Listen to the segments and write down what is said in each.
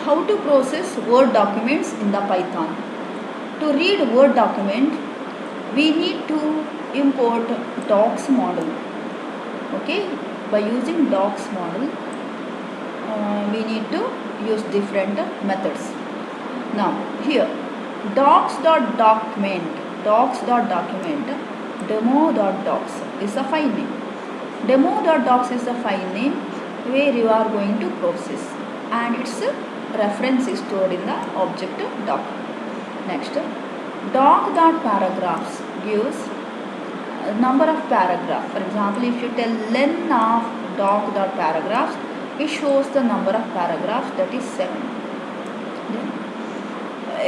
How to process Word documents in the Python. To read Word document, we need to import docs model. Okay, by using docs model, we need to use different methods. Now here, docs.document demo.docs is a file name. Demo.docs is the file name where you are going to process, and its reference is stored in the object doc. Next, Doc.Paragraphs gives a number of paragraphs. For example, if you tell len of Doc.Paragraphs, it shows the number of paragraphs, that is 7. Then,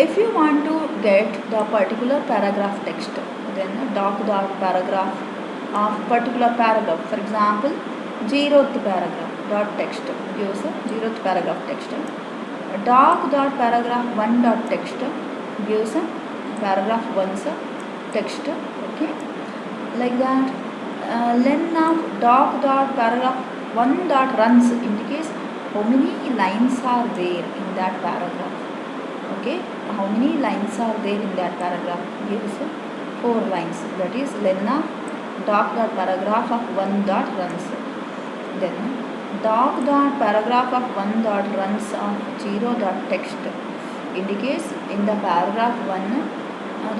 if you want to get the particular paragraph text, then Doc.Paragraph of particular paragraph, for example 0th paragraph dot text gives a 0th paragraph text. Doc.Paragraph 1 dot text gives a paragraph 1's text. Okay, like that. Len of Doc.Paragraph 1 dot runs indicates how many lines are there in that paragraph. Okay, how many lines are there in that paragraph gives 4 lines, that is len of Doc.Paragraph of 1 dot runs. Then Doc.Paragraph of 1 dot runs of 0 dot text indicates in the paragraph 1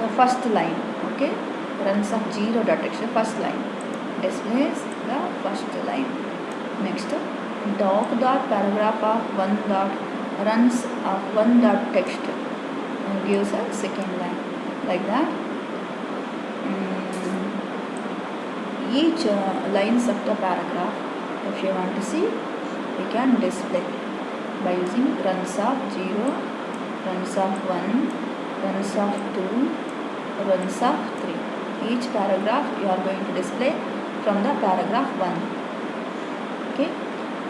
the first line. Okay, runs of 0 dot text, first line displays the first line. Next, Doc.Paragraph of 1 dot runs of 1 dot text gives a second line, like that. Each lines of the paragraph, if you want to see, we can display by using runs of 0, runs of 1, runs of 2, runs of 3. Each paragraph you are going to display from the paragraph 1. Okay.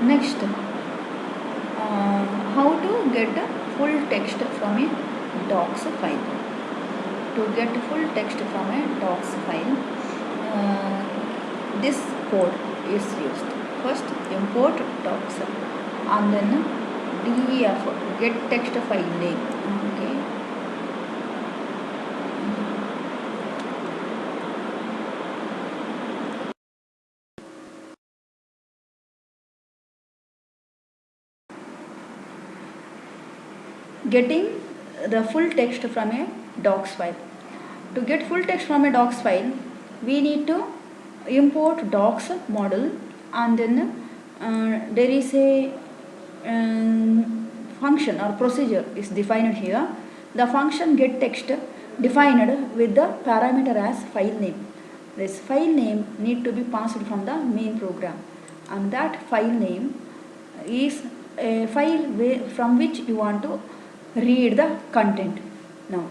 Next, how to get a full text from a docs file. To get full text from a docs file, this code is used. First, import docs, and then def get text file name. Okay. Getting the full text from a docs file. To get full text from a docs file, we need to import docs model, and then there is a function or procedure is defined here. The function get text defined with the parameter as file name. This file name need to be passed from the main program, and that file name is a file from which you want to read the content. Now,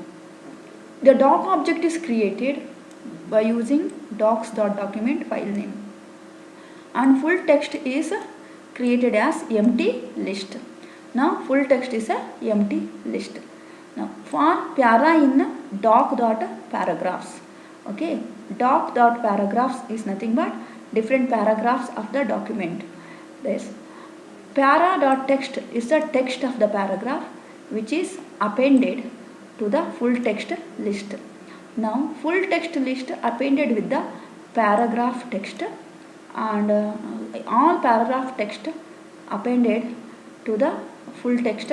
the doc object is created by using docs.document file name, and full text is created as empty list. Now, full text is a empty list. Now, for para in doc.paragraphs. Okay, doc.paragraphs is nothing but different paragraphs of the document. This para.text is the text of the paragraph which is appended to the full text list. Now, full text list appended with the paragraph text, and all paragraph text appended to the full text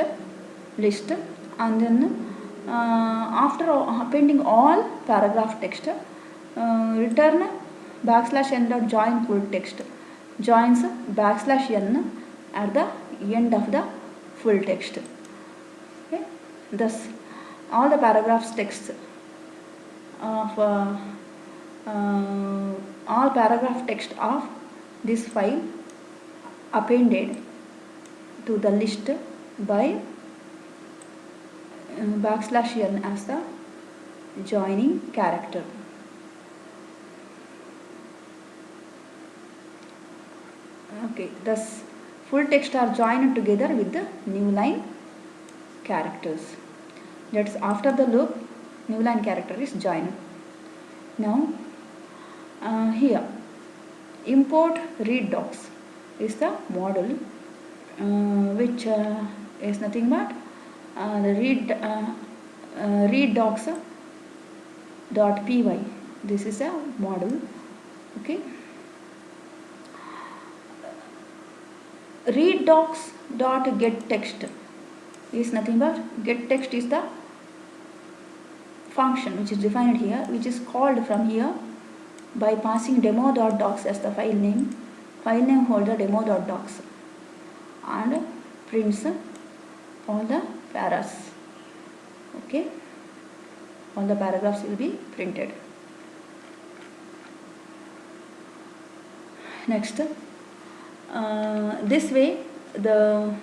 list, and then after appending all paragraph text, return \n dot join full text, joins \n at the end of the full text. Okay. Thus, all the paragraphs text of all paragraph text of this file appended to the list by \n as the joining character. Okay, thus full text are joined together with the new line characters. That's after the loop, new line character is joined. Now, here import read docs is the model which is nothing but the read docs.py. This is a model. Okay. Read docs.getText is nothing but getText is the function which is defined here, which is called from here by passing demo.docs as the file name. File name holds the demo.docs and prints all the paras. Okay, all the paragraphs will be printed. Next, this way the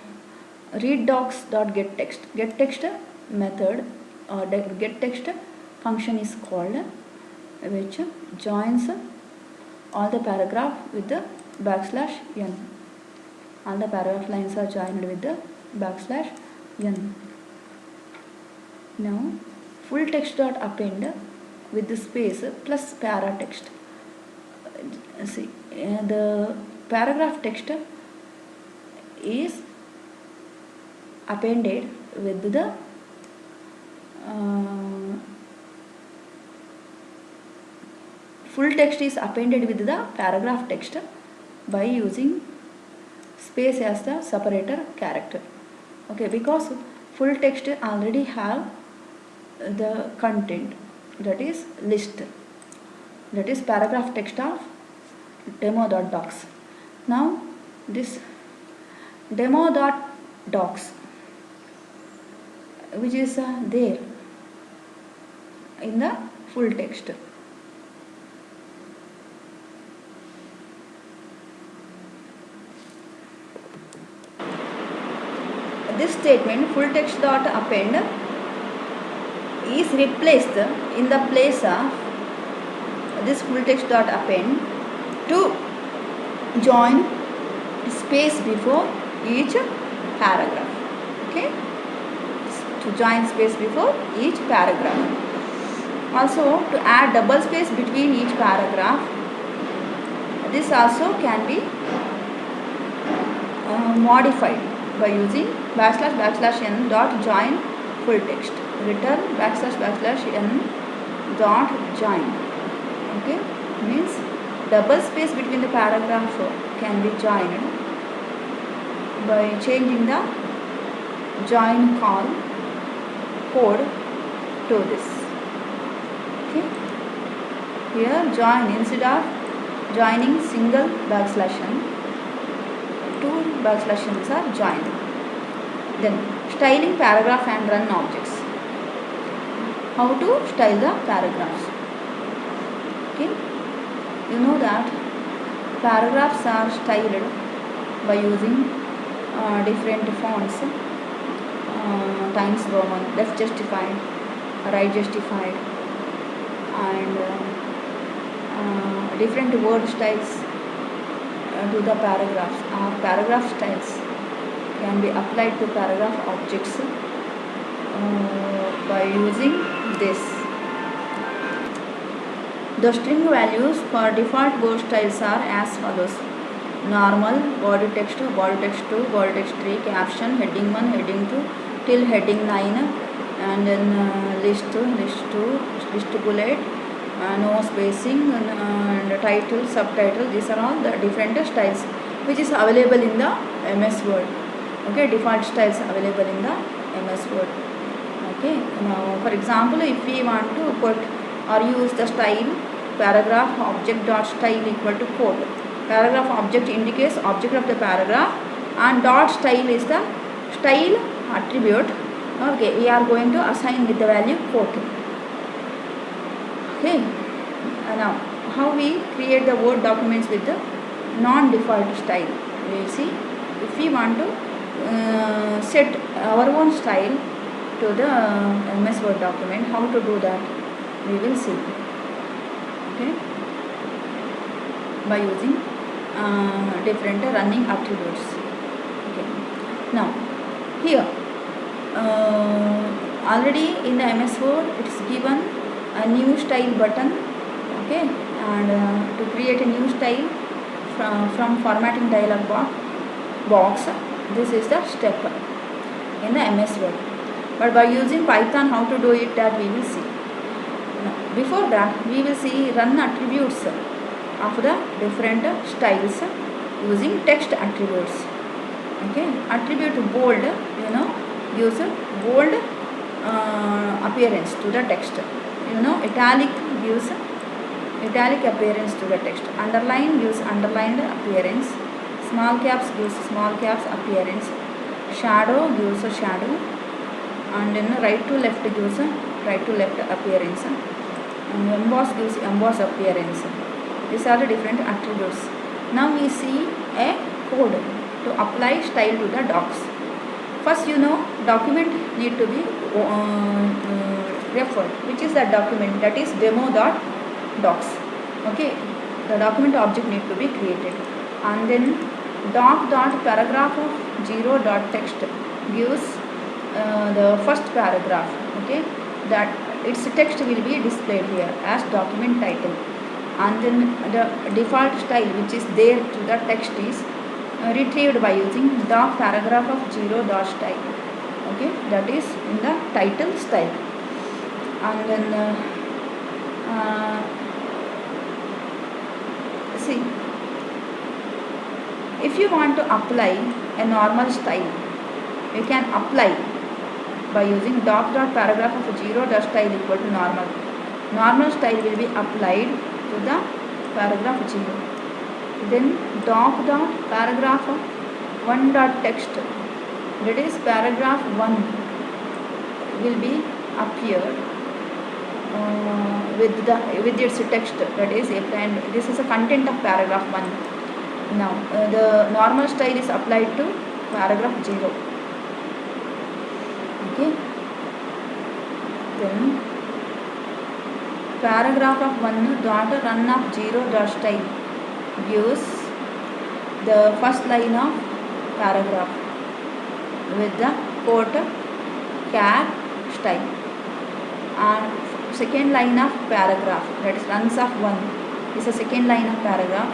read docs.getText method or getText function is called, which joins all the paragraph with the \n. All the paragraph lines are joined with the \n. Now full text.append with the space plus para text. See, the paragraph text is appended with the full text is appended with the paragraph text by using space as the separator character. Okay, because full text already have the content, that is list, that is paragraph text of demo.docs. Now this demo.docs, which is there in the full text. This statement full text.append is replaced in the place of this full text.append to join space before each paragraph. Okay, to join space before each paragraph. Also to add double space between each paragraph. This also can be modified by using \n dot join full text. Return \n dot join. Okay, means double space between the paragraph can be joined by changing the join call code to this. Okay, here join, instead of joining single \n, two \n's are joined. Then styling paragraph and run objects. How to style the paragraphs? Okay, you know that paragraphs are styled by using different fonts, Times Roman, left justified, right justified, and different word styles to the paragraphs. Paragraph styles can be applied to paragraph objects by using this. The string values for default word styles are as follows: normal, body text 2, body text 3, caption, heading 1, heading 2, till heading 9, and then list 2, list bullet, no spacing, and title, subtitle. These are all the different styles which is available in the MSWord. Okay, default styles available in the MSWord. Okay, now for example, if we want to put or use the style paragraph object dot style equal to quote. Paragraph object indicates object of the paragraph and dot style is the style attribute. Okay, we are going to assign with the value quote. Okay, now how we create the Word documents with the non-default style. We will see. If we want to set our own style to the MSWord document, how to do that we will see. Okay, by using different running attributes. Okay, now here already in the MSWord it is given a new style button. Okay, and to create a new style from formatting dialog box, this is the step. in the MS Word. But by using Python, how to do it, that we will see. Now, before that, we will see run attributes of the different styles using text attributes. Okay, attribute bold, gives bold appearance to the text. Italic gives italic appearance to the text. Underline gives underlined appearance. Small caps gives small caps appearance. Shadow gives a shadow. And then right to left gives a right to left appearance. And emboss gives emboss appearance. These are the different attributes. Now we see a code to apply style to the docs. First, document need to be referred. Which is that document? That is demo.docs. Okay, the document object need to be created. And then doc.paragraph of 0.text gives the first paragraph. Okay, that its text will be displayed here as document title. And then the default style which is there to the text is retrieved by using Doc.Paragraph of 0.style. Okay, that is in the title style. And then see, if you want to apply a normal style, you can apply by using Doc.Paragraph of 0.style equal to normal. Normal style will be applied to the paragraph 0. Then Doc.Paragraph of 1.text, that is paragraph 1 will be appeared with its text, that is and this is the content of paragraph 1. Now the normal style is applied to paragraph 0. Okay, then paragraph of 1 dot run of 0.style gives the first line of paragraph with the quote char style, and second line of paragraph, that is runs of 1, is the second line of paragraph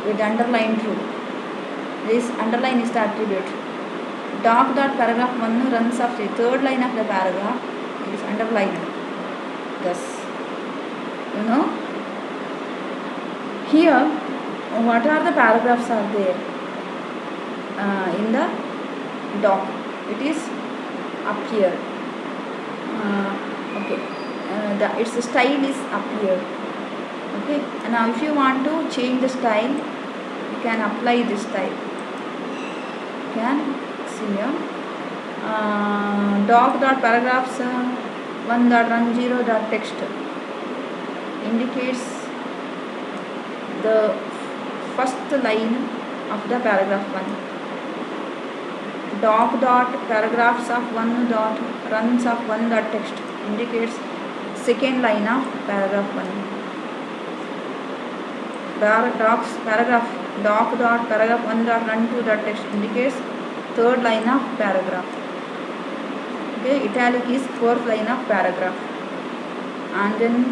with underline true. This underline is the attribute. Doc.Paragraph 1 runs of the third line of the paragraph is underlined. Thus, here what are the paragraphs are there in the doc? It is up here. Okay, its style is up here. Okay, and now if you want to change the style, you can apply this style. You can see here Doc.Paragraphs 1.run0.text indicates the first line of the paragraph 1. Doc.Paragraphs of 1.runs of 1.text indicates second line of paragraph 1. Doc.Paragraph 1.run2.text indicates third line of paragraph. Okay, italic is fourth line of paragraph. And then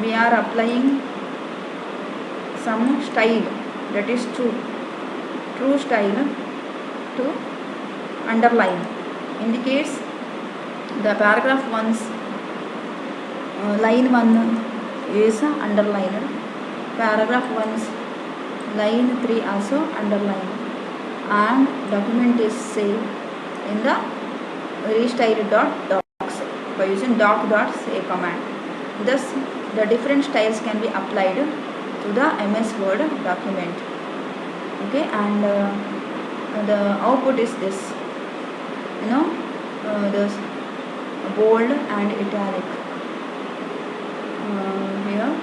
we are applying some style, that is true style to underline, indicates the paragraph 1's line 1 is underlined, paragraph 1's line 3 also underlined, and document is saved in the restyle.docs by using doc.say command. Thus the different styles can be applied to the MSWord document. Okay, and the output is this, the bold and italic. Here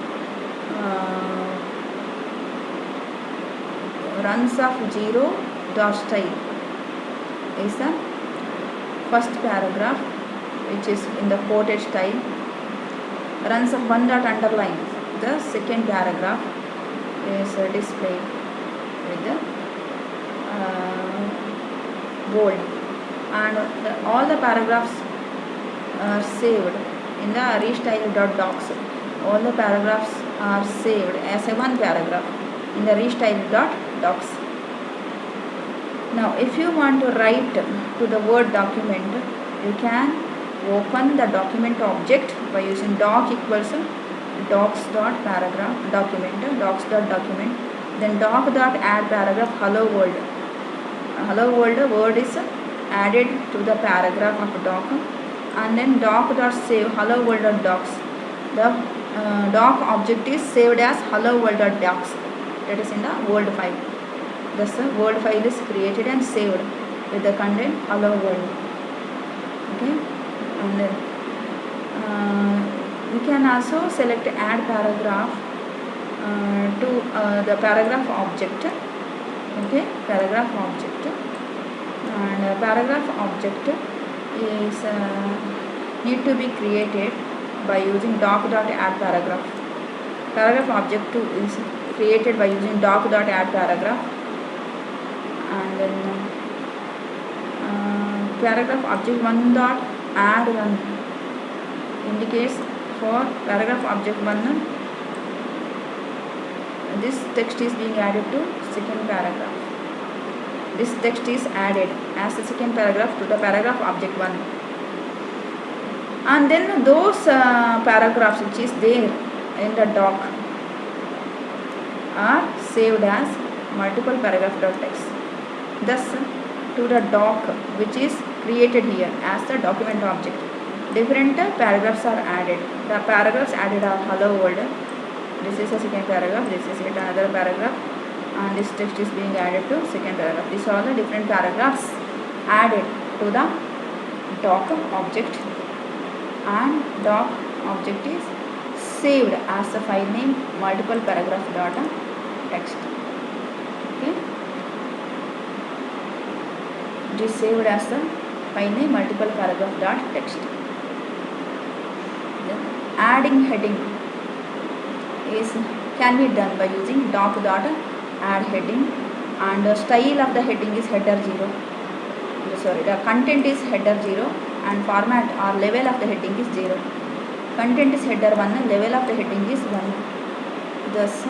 runs of 0.style is the first paragraph, which is in the quoted style. Runs of 1 dot underline, the second paragraph is displayed with the bold, and all the paragraphs are saved in the restyle.docs. All the paragraphs are saved as a one paragraph in the restyle.docs. Now if you want to write to the Word document, you can open the document object by using doc equals docs.paragraph document, docs.document, then doc.add paragraph hello world. Hello world word is added to the paragraph of doc, and then doc.save hello world.docs. The doc object is saved as hello world.docs, that is in the Word file. Thus the Word file is created and saved with the content hello world. Okay, and then we can also select add paragraph to the paragraph object. Okay, paragraph object, and paragraph object is need to be created by using doc.add paragraph. Paragraph object 2 is created by using doc.add paragraph, and then paragraph object 1.add 1 indicates for paragraph object 1 this text is being added to second paragraph. This text is added as the second paragraph to the paragraph object 1, and then those paragraphs which is there in the doc are saved as multiple paragraph.text. Thus to the doc which is created here as the document object, different paragraphs are added. The paragraphs added are hello world, this is a second paragraph, this is yet another paragraph, and this text is being added to second paragraph. These are the different paragraphs added to the doc object, and doc object is saved as the file name multiple paragraph.text. Okay, it is saved as the file name multiple paragraph.text. Adding heading can be done by using doc.add heading, and the style of the heading is header 0. Sorry, the content is header 0 and format or level of the heading is 0. Content is header 1, level of the heading is 1. Thus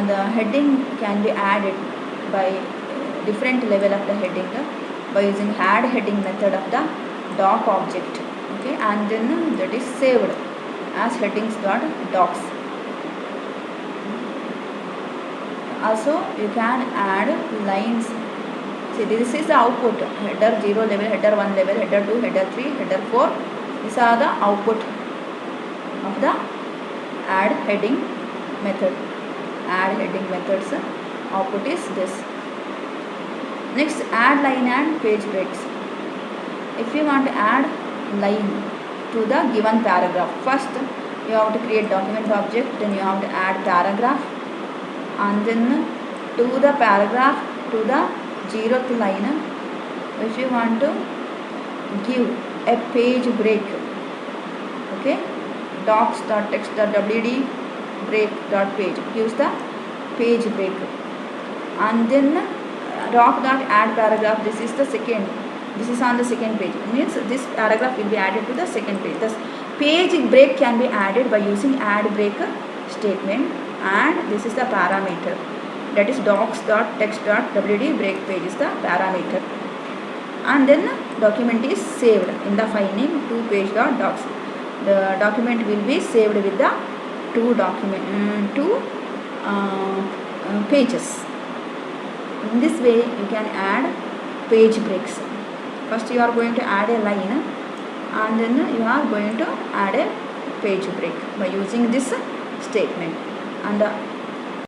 the heading can be added by different level of the heading by using add heading method of the doc object. Okay, and then that is saved as headings.docs. Also you can add lines. See, this is the output: header 0 level, header 1 level, header 2, header 3, header 4. These are the output of the add heading method. Add heading methods output is this. Next, add line and page breaks. If you want to add line to the given paragraph, first you have to create document object, then you have to add paragraph, and then to the paragraph to the 0th line, if you want to give a page break, okay, docs.text.wd break.page gives the page break, and then doc.add paragraph, this is the second, this is on the second page, it means this paragraph will be added to the second page. Thus page break can be added by using add break statement, and this is the parameter, that is docs.text.wd break page is the parameter, and then document is saved in the file name 2page.docs. The document will be saved with the two pages. In this way you can add page breaks. First you are going to add a line, and then you are going to add a page break by using this statement, and